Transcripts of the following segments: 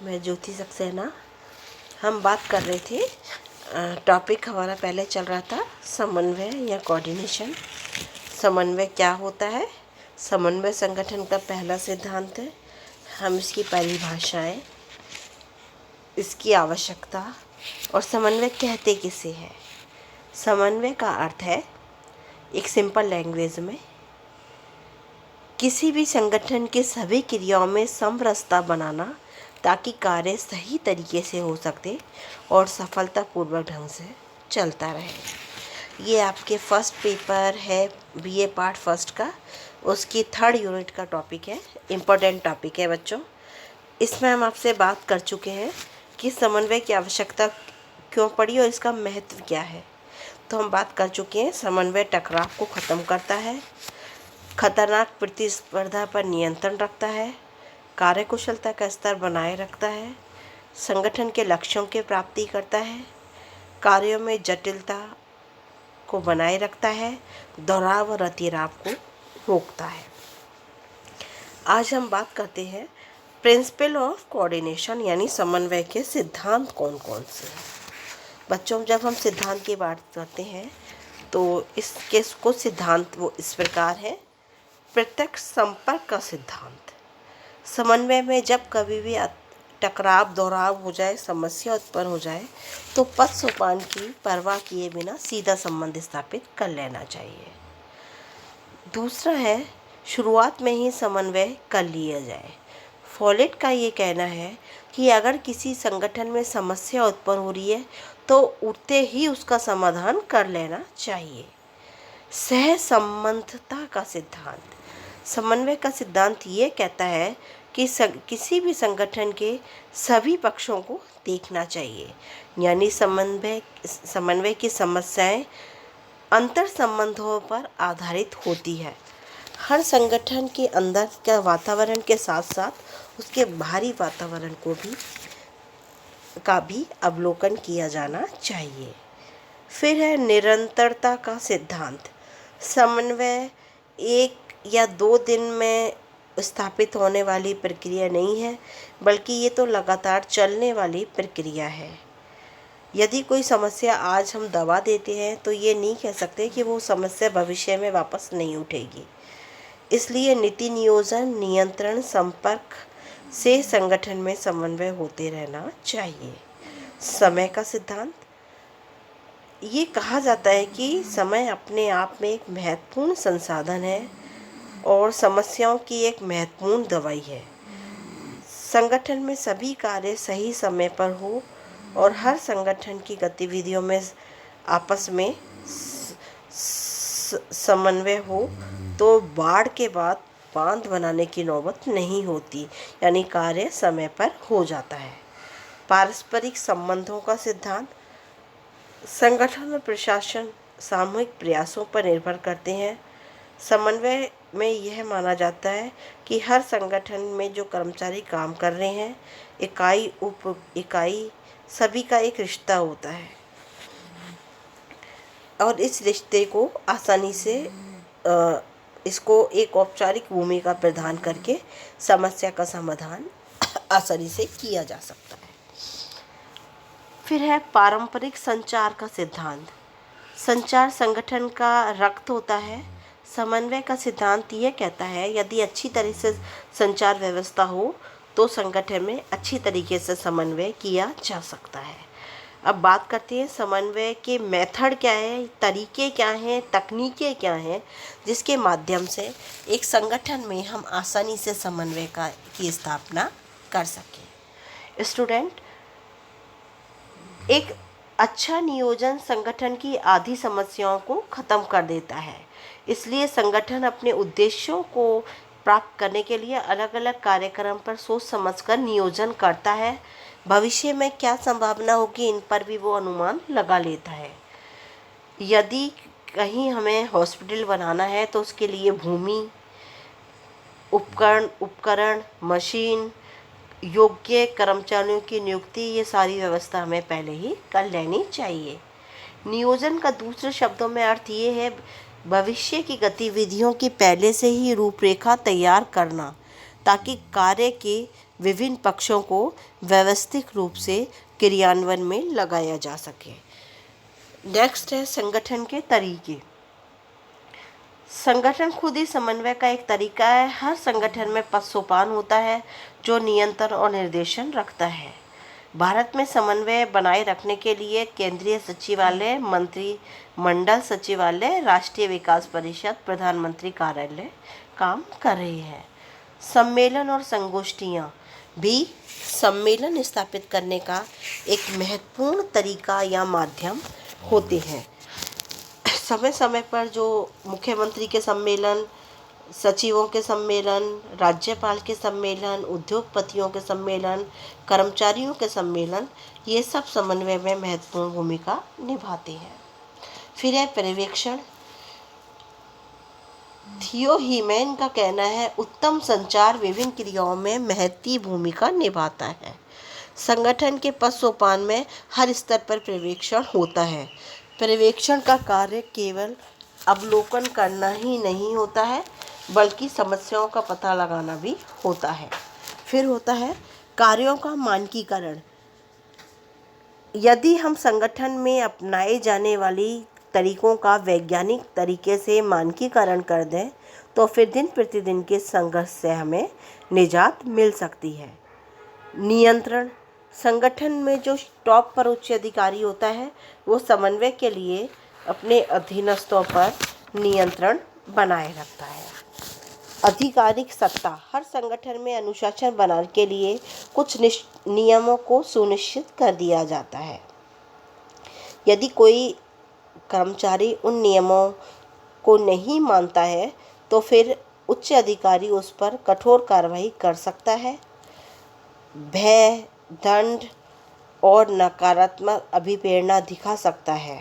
मैं ज्योति सक्सेना। हम बात कर रहे थे, टॉपिक हमारा पहले चल रहा था समन्वय या कोऑर्डिनेशन। समन्वय क्या होता है? समन्वय संगठन का पहला सिद्धांत है। हम इसकी परिभाषाएं, इसकी आवश्यकता और समन्वय कहते किसे है। समन्वय का अर्थ है, एक सिंपल लैंग्वेज में, किसी भी संगठन के सभी क्रियाओं में समरसता बनाना ताकि कार्य सही तरीके से हो सके और सफलतापूर्वक ढंग से चलता रहे। ये आपके फर्स्ट पेपर है बीए पार्ट फर्स्ट का, उसकी 3rd यूनिट का टॉपिक है। इम्पोर्टेंट टॉपिक है बच्चों। इसमें हम आपसे बात कर चुके हैं कि समन्वय की आवश्यकता क्यों पड़ी और इसका महत्व क्या है। तो हम बात कर चुके हैं, समन्वय टकराव को ख़त्म करता है, खतरनाक प्रतिस्पर्धा पर नियंत्रण रखता है, कार्यकुशलता का स्तर बनाए रखता है, संगठन के लक्ष्यों की प्राप्ति करता है, कार्यों में जटिलता को बनाए रखता है, दोहराव और अतिराव को रोकता है। आज हम बात करते हैं प्रिंसिपल ऑफ कोऑर्डिनेशन यानी समन्वय के सिद्धांत कौन कौन से हैं। बच्चों, जब हम सिद्धांत की बात करते हैं तो इसके कुछ सिद्धांत वो इस प्रकार है। प्रत्यक्ष संपर्क का सिद्धांत। समन्वय में जब कभी भी टकराव दोहराव हो जाए, समस्या उत्पन्न हो जाए, तो पद सोपान की परवाह किए बिना सीधा संबंध स्थापित कर लेना चाहिए। दूसरा है, शुरुआत में ही समन्वय कर लिया जाए। फॉलेट का ये कहना है कि अगर किसी संगठन में समस्या उत्पन्न हो रही है तो उठते ही उसका समाधान कर लेना चाहिए। सह संबंधता का सिद्धांत। समन्वय का सिद्धांत ये कहता है कि किसी भी संगठन के सभी पक्षों को देखना चाहिए, यानी समन्वय की समस्याएं अंतर संबंधों पर आधारित होती है। हर संगठन के अंदर के वातावरण के साथ साथ उसके बाहरी वातावरण का भी अवलोकन किया जाना चाहिए। फिर है निरंतरता का सिद्धांत। समन्वय 1 या 2 दिन में स्थापित होने वाली प्रक्रिया नहीं है, बल्कि ये तो लगातार चलने वाली प्रक्रिया है। यदि कोई समस्या आज हम दबा देते हैं तो ये नहीं कह सकते कि वो समस्या भविष्य में वापस नहीं उठेगी। इसलिए नीति नियोजन, नियंत्रण, संपर्क से संगठन में समन्वय होते रहना चाहिए। समय का सिद्धांत। ये कहा जाता है कि समय अपने आप में एक महत्वपूर्ण संसाधन है और समस्याओं की एक महत्वपूर्ण दवाई है। संगठन में सभी कार्य सही समय पर हो और हर संगठन की गतिविधियों में आपस में समन्वय हो तो बाढ़ के बाद बांध बनाने की नौबत नहीं होती, यानी कार्य समय पर हो जाता है। पारस्परिक संबंधों का सिद्धांत। संगठन और प्रशासन सामूहिक प्रयासों पर निर्भर करते हैं। समन्वय में यह माना जाता है कि हर संगठन में जो कर्मचारी काम कर रहे हैं, इकाई उप इकाई सभी का एक रिश्ता होता है और इस रिश्ते को आसानी से इसको एक औपचारिक भूमिका प्रदान करके समस्या का समाधान आसानी से किया जा सकता है। फिर है पारंपरिक संचार का सिद्धांत। संचार संगठन का रक्त होता है। समन्वय का सिद्धांत ये कहता है, यदि अच्छी तरह से संचार व्यवस्था हो तो संगठन में अच्छी तरीके से समन्वय किया जा सकता है। अब बात करते हैं समन्वय के मेथड क्या है, तरीके क्या हैं, तकनीकें क्या हैं, जिसके माध्यम से एक संगठन में हम आसानी से समन्वय की स्थापना कर सकें। स्टूडेंट, एक अच्छा नियोजन संगठन की आधी समस्याओं को ख़त्म कर देता है। इसलिए संगठन अपने उद्देश्यों को प्राप्त करने के लिए अलग अलग कार्यक्रम पर सोच समझकर नियोजन करता है। भविष्य में क्या संभावना होगी, इन पर भी वो अनुमान लगा लेता है। यदि कहीं हमें हॉस्पिटल बनाना है तो उसके लिए भूमि, उपकरण, मशीन, योग्य कर्मचारियों की नियुक्ति, ये सारी व्यवस्था हमें पहले ही कर लेनी चाहिए। नियोजन का दूसरे शब्दों में अर्थ ये है, भविष्य की गतिविधियों की पहले से ही रूपरेखा तैयार करना ताकि कार्य के विभिन्न पक्षों को व्यवस्थित रूप से क्रियान्वयन में लगाया जा सके। नेक्स्ट है संगठन के तरीके। संगठन खुद ही समन्वय का एक तरीका है। हर संगठन में पद सोपान होता है जो नियंत्रण और निर्देशन रखता है। भारत में समन्वय बनाए रखने के लिए केंद्रीय सचिवालय, मंत्रिमंडल सचिवालय, राष्ट्रीय विकास परिषद, प्रधानमंत्री कार्यालय काम कर रहे हैं। सम्मेलन और संगोष्ठियाँ भी सम्मेलन स्थापित करने का एक महत्वपूर्ण तरीका या माध्यम होते हैं। समय समय पर जो मुख्यमंत्री के सम्मेलन, सचिवों के सम्मेलन, राज्यपाल के सम्मेलन, उद्योगपतियों के सम्मेलन, कर्मचारियों के सम्मेलन, ये सब समन्वय में महत्वपूर्ण भूमिका निभाते हैं। फिर है पर्यवेक्षण। थियो हीमैन का कहना है, उत्तम संचार विभिन्न क्रियाओं में महत्वपूर्ण भूमिका निभाता है। संगठन के पद सोपान में हर स्तर पर पर्यवेक्षण होता है। पर्यवेक्षण का कार्य केवल अवलोकन करना ही नहीं होता है, बल्कि समस्याओं का पता लगाना भी होता है। फिर होता है कार्यों का मानकीकरण। यदि हम संगठन में अपनाए जाने वाली तरीकों का वैज्ञानिक तरीके से मानकीकरण कर दें तो फिर दिन प्रतिदिन के संघर्ष से हमें निजात मिल सकती है। नियंत्रण। संगठन में जो टॉप पर उच्च अधिकारी होता है वो समन्वय के लिए अपने अधीनस्थों पर नियंत्रण बनाए रखता है। आधिकारिक सत्ता। हर संगठन में अनुशासन बनाने के लिए कुछ नियमों को सुनिश्चित कर दिया जाता है। यदि कोई कर्मचारी उन नियमों को नहीं मानता है तो फिर उच्च अधिकारी उस पर कठोर कार्रवाई कर सकता है। भय, दंड और नकारात्मक अभिप्रेरणा दिखा सकता है,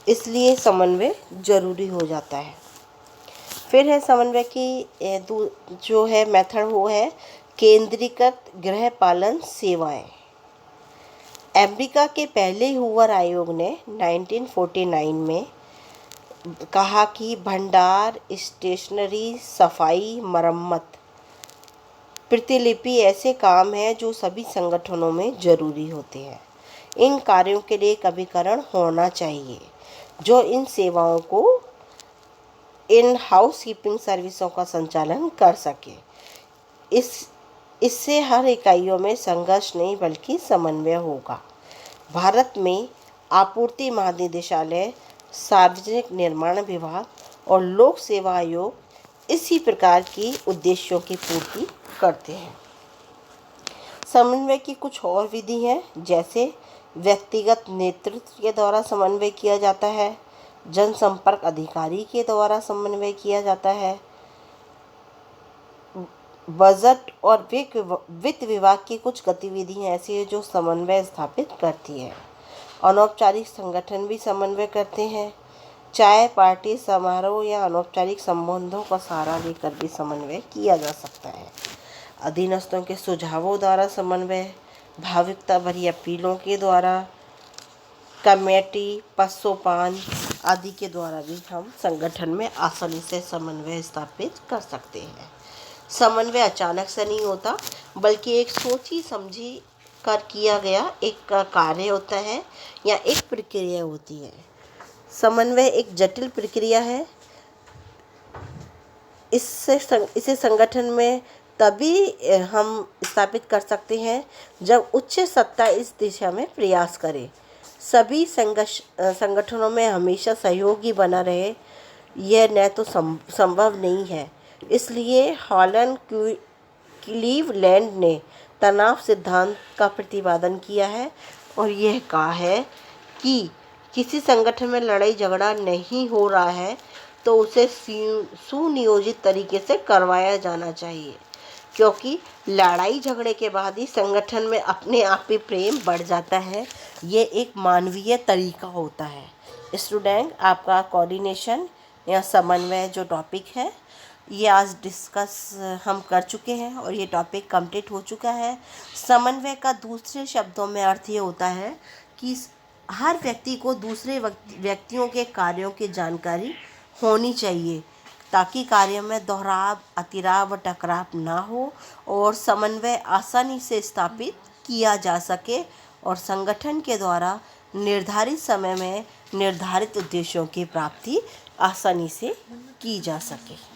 इसलिए समन्वय जरूरी हो जाता है। फिर है समन्वय की जो है मेथड, वो है केंद्रीकृत गृहपालन सेवाएं। अमेरिका के पहले हूवर आयोग ने 1949 में कहा कि भंडार, स्टेशनरी, सफाई, मरम्मत, प्रतिलिपि ऐसे काम हैं जो सभी संगठनों में जरूरी होते हैं। इन कार्यों के लिए एक अभिकरण होना चाहिए जो इन सेवाओं को इन हाउसकीपिंग सर्विसों का संचालन कर सके। इससे हर इकाइयों में संघर्ष नहीं बल्कि समन्वय होगा। भारत में आपूर्ति महानिदेशालय, सार्वजनिक निर्माण विभाग और लोक सेवा आयोग इसी प्रकार की उद्देश्यों की पूर्ति करते हैं। समन्वय की कुछ और विधि हैं, जैसे व्यक्तिगत नेतृत्व के द्वारा समन्वय किया जाता है, जनसंपर्क अधिकारी के द्वारा समन्वय किया जाता है, बजट और वित्त विभाग की कुछ गतिविधियां ऐसी हैं जो समन्वय स्थापित करती है। अनौपचारिक संगठन भी समन्वय करते हैं। चाय पार्टी, समारोह या अनौपचारिक संबंधों का सहारा लेकर भी समन्वय किया जा सकता है। अधीनस्थों के सुझावों द्वारा समन्वय, भावुकता भरी अपीलों के द्वारा, कमेटी, पदसोपान आदि के द्वारा भी हम संगठन में आसानी से समन्वय स्थापित कर सकते हैं। समन्वय अचानक से नहीं होता, बल्कि एक सोची समझी कर किया गया एक कार्य होता है या एक प्रक्रिया होती है। समन्वय एक जटिल प्रक्रिया है। इसे संगठन में तभी हम स्थापित कर सकते हैं जब उच्च सत्ता इस दिशा में प्रयास करे। सभी संगठनों में हमेशा सहयोगी बना रहे, यह न तो संभव नहीं है। इसलिए हॉलन क्लीवलैंड ने तनाव सिद्धांत का प्रतिपादन किया है और यह कहा है कि किसी संगठन में लड़ाई झगड़ा नहीं हो रहा है तो उसे सुनियोजित तरीके से करवाया जाना चाहिए, क्योंकि लड़ाई झगड़े के बाद ही संगठन में अपने आप ही प्रेम बढ़ जाता है। ये एक मानवीय तरीका होता है। स्टूडेंट, आपका कोऑर्डिनेशन या समन्वय जो टॉपिक है ये आज डिस्कस हम कर चुके हैं और ये टॉपिक कंप्लीट हो चुका है। समन्वय का दूसरे शब्दों में अर्थ ये होता है कि हर व्यक्ति को दूसरे व्यक्तियों के कार्यों की जानकारी होनी चाहिए ताकि कार्य में दोहराव, अतिराव व टकराव ना हो और समन्वय आसानी से स्थापित किया जा सके और संगठन के द्वारा निर्धारित समय में निर्धारित उद्देश्यों की प्राप्ति आसानी से की जा सके।